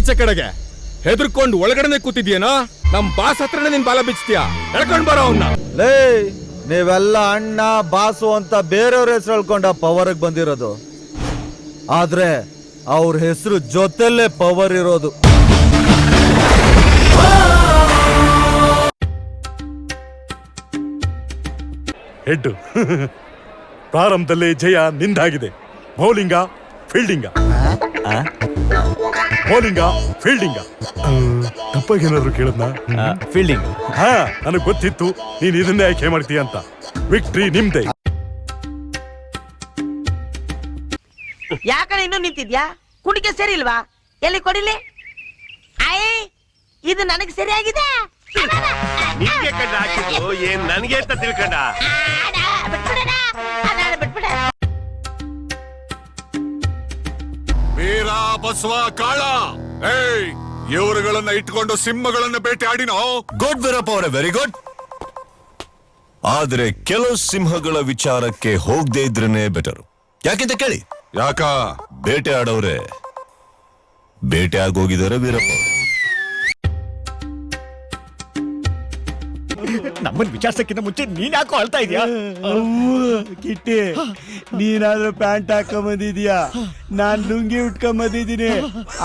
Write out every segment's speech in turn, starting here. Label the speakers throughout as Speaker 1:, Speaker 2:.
Speaker 1: ಈಚೆ ಕಡೆಗೆ. ಹೆದರ್ಕೊಂಡು ಒಳಗಡೆನೆ ಕೂತಿದ್ಯೇನೋ? ನಮ್ ಬಾಸ್ ಹತ್ರನೇ ನಿನ್ ಬಾಲ ಬಿಚ್ತೀಯ. ಎಳ್ಕೊಂಡ್ ಬರೋ ಅವನ್ನ.
Speaker 2: ಲೇ, ನೀವೆಲ್ಲ ಅಣ್ಣ ಬಾಸು ಅಂತ ಬೇರೆಯವ್ರ ಹೆಸರು ಹೇಳ್ಕೊಂಡ ಪವರ್ಗೆ ಬಂದಿರೋದು. ಆದ್ರೆ ಅವ್ರ ಹೆಸರು ಜೊತೆಲೇ ಪವರ್ ಇರೋದು.
Speaker 3: ಹೆಡ್ ಪ್ರಾರಂಭದಲ್ಲೇ ಜಯ ನಿಂದಾಗಿದೆ. ಬೌಲಿಂಗ ಫೀಲ್ಡಿಂಗ, ಬೌಲಿಂಗ ಫೀಲ್ಡಿಂಗ. ತಪ್ಪಾಗೇನಾದ್ರು ಕೇಳದ್ನ?
Speaker 2: ಫೀಲ್ಡಿಂಗ್.
Speaker 3: ನನಗ್ ಗೊತ್ತಿತ್ತು ನೀನ್ ಇದನ್ನೇ ಆಯ್ಕೆ ಮಾಡ್ತೀಯ ಅಂತ. ವಿಕ್ಟ್ರಿ ನಿಮ್ದೆ.
Speaker 4: ಯಾಕಡೆ ಇನ್ನೂ ನಿಂತಿದ್ಯಾ? ಕುಡಿಕೆ ಸರಿ ಇಲ್ವಾ? ಎಲ್ಲಿ ಕೊಡಿಲಿ? ಇದು ನನಗೆ ಸರಿಯಾಗಿದೆ.
Speaker 5: ನಿನ್ಗೆ ಕಣ್ಣ ಹಾಕಿದ್ದು ಏನ್ ನನಗೆ ಅಂತ ತಿಳ್ಕೊಂಡ?
Speaker 6: ವೀರ ಬಸವ ಕಾಳ, ಏಯ್ ಇವರುಗಳನ್ನ ಇಟ್ಕೊಂಡು ಸಿಂಹಗಳನ್ನ ಬೇಟೆ ಆಡಿನೋ?
Speaker 7: ಗುಡ್ ವೀರಪ್ಪ ಅವರೇ, ವೆರಿ ಗುಡ್. ಆದ್ರೆ ಕೆಲವು ಸಿಂಹಗಳ ವಿಚಾರಕ್ಕೆ ಹೋಗದೆ ಇದ್ರೇನೆ ಬೆಟರ್. ಯಾಕೆಂತ ಕೇಳಿ.
Speaker 6: ಯಾಕ?
Speaker 7: ಬೇಟೆ ಆಡೋರೆ ಬೇಟೆ ಆಗೋಗಿದ್ದಾರೆ ವೀರಪ್ಪ.
Speaker 8: ನಮ್ಮನ್ ವಿಚಾರಿಸಕ್ಕಿಂತ ಮುಂಚೆ ನೀನ್ ಯಾಕೋ ಅಳ್ತಾ ಇದೀಯಾ?
Speaker 9: ಕಿಟ್ಟಿ, ನೀನಾದ್ರೂ ಪ್ಯಾಂಟ್ ಹಾಕೊಂಬಂದಿದ್ಯಾ, ನಾನ್ ಲುಂಗಿ ಉಟ್ಕೊಂಬಂದಿದ್ದೀನಿ.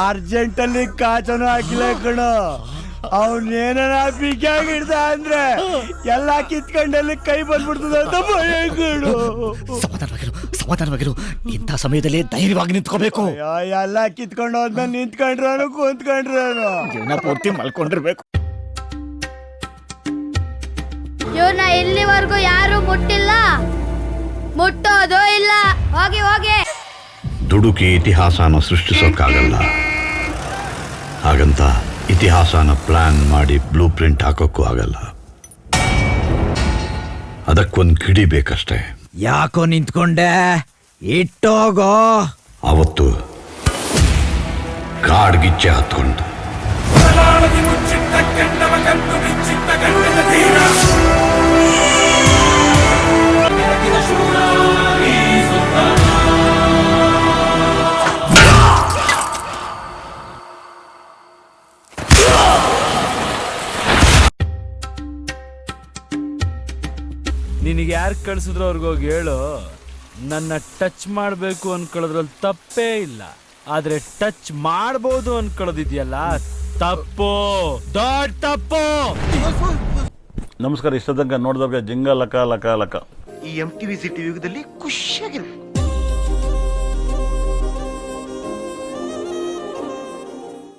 Speaker 9: ಅರ್ಜೆಂಟ್ ಅಲ್ಲಿ ಕಾಚನು ಹಾಕಿಲ್ಲ ಕಣೋ. ಅವನೇನ ಬಿಗಿಯಾಗಿಡ್ದ ಅಂದ್ರೆ ಎಲ್ಲಾ ಕಿತ್ಕೊಂಡಲ್ಲಿ ಕೈ ಬಂದ್ಬಿಡ್ತದ ಅಂತ ಭಯ ಕಣೋ.
Speaker 8: ಸಮಾಧಾನವಾಗಿರು. ಇಂಥ ಸಮಯದಲ್ಲಿ ಧೈರ್ಯವಾಗಿ ನಿಂತ್ಕೋಬೇಕು.
Speaker 9: ಎಲ್ಲ ಕಿತ್ಕೊಂಡು ಹೋದ್ಮೇಲೆ ನಿಂತ್ಕೊಂಡ್ರಾನು ಕೂತ್ಕೊಂಡ್ರಾನು
Speaker 8: ಜೀವನ ಪೂರ್ತಿ ಮಲ್ಕೊಂಡಿರ್ಬೇಕು.
Speaker 10: ಇವ್ರನ್ನ ಇಲ್ಲಿವರೆಗೂ ಯಾರು ಮುಟ್ಟಿಲ್ಲ, ಮುಟ್ಟೋದು ಇಲ್ಲ. ಹೋಗಿ ಹೋಗಿ.
Speaker 11: ದುಡುಕಿ ಇತಿಹಾಸನ ಸೃಷ್ಟಿಸೋಕ್ಕಾಗಲ್ಲ. ಹಾಗಂತ ಇತಿಹಾಸನ ಪ್ಲಾನ್ ಮಾಡಿ ಬ್ಲೂ ಪ್ರಿಂಟ್ ಹಾಕೋಕ್ಕೂ ಆಗಲ್ಲ. ಅದಕ್ಕೊಂದು ಕಿಡಿ ಬೇಕಷ್ಟೇ.
Speaker 2: ಯಾಕೋ ನಿಂತ್ಕೊಂಡೆ? ಇಟ್ಟೋಗೋ.
Speaker 11: ಅವತ್ತು ಕಾಡ್ಗಿಚ್ಚೆ ಹತ್ಕೊಂಡು
Speaker 9: ನಿನಗೆ ಯಾರು ಕಳ್ಸಿದ್ರು ಅವ್ರಿಗೋಗಿ ಹೇಳು, ನನ್ನ ಟಚ್ ಮಾಡಬೇಕು ಅನ್ಕೊಳ್ಳೋದ್ರಲ್ಲಿ ತಪ್ಪೇ ಇಲ್ಲ. ಆದ್ರೆ ಟಚ್ ಮಾಡ್ಬೋದು ಅನ್ಕೊಳ್ಳೋದಿದ್ಯಲ್ಲ, ತಪ್ಪು, ದೊಡ್ಡ ತಪ್ಪು.
Speaker 3: ನಮಸ್ಕಾರ. ಇಷ್ಟದಂಗ ನೋಡಿದವ್ರಿಗೆ ಜಿಂಗ ಲಕ ಲಕ ಲಕ.
Speaker 5: ಈ MTV ಸಿಟಿ ಯುಗದಲ್ಲಿ ಖುಷಿಯಾಗಿರ್ಬೇಕು.